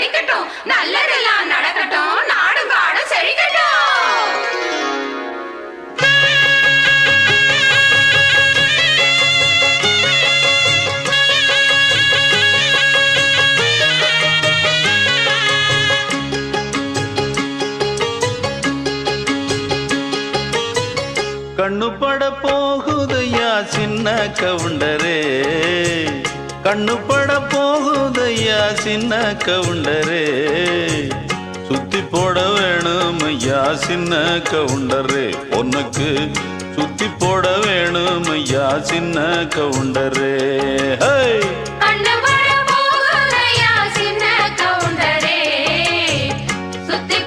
ஜொலிக்கட்டும், நல்லதெல்லாம் நடக்கட்டும், நாடும் காடும் செழிக்கட்டும். கண்ணு பட போகுதையா சின்ன கவுண்டரே, கண்ணு பட போகுதையா சின்ன கவுண்டரே, சுத்தி போட வேணும் ஐயா சின்ன கவுண்டரே, உனக்கு சுத்தி போட வேணும் ஐயா சின்ன கவுண்டரே.